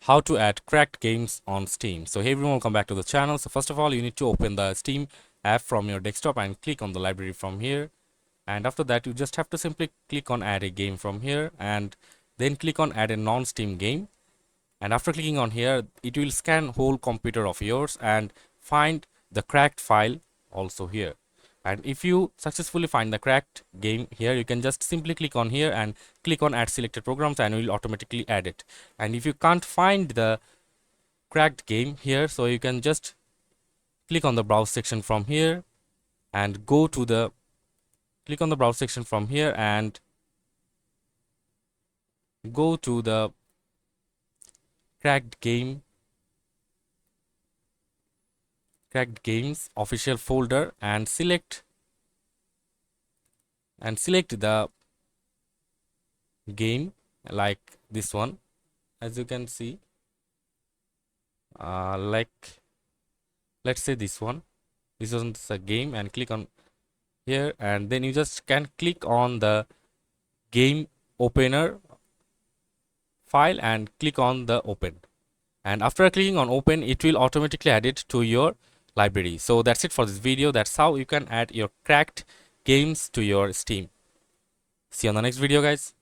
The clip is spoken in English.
how to add cracked games on Steam. So hey everyone, welcome back to the channel. So first of all, you need to open the Steam app from your desktop and click on the library from here. And after that, you just have to simply click on add a game from here and then click on add a non-Steam game. And after clicking on here, it will scan whole computer of yours and find the cracked file also here. And if you successfully find the cracked game here, you can just simply click on here and click on add selected programs and it will automatically add it. And if you can't find the cracked game here, so you can just click on the browse section from here and go to the click on the browse section from here and go to the cracked games official folder and select the game like this one. As you can see, like let's say this one is a game, and click on here, and then you just can click on the game opener file and click on the open, and after clicking on open, it will automatically add it to your library. So that's it for this video. That's how you can add your cracked games to your Steam. See you on the next video, guys.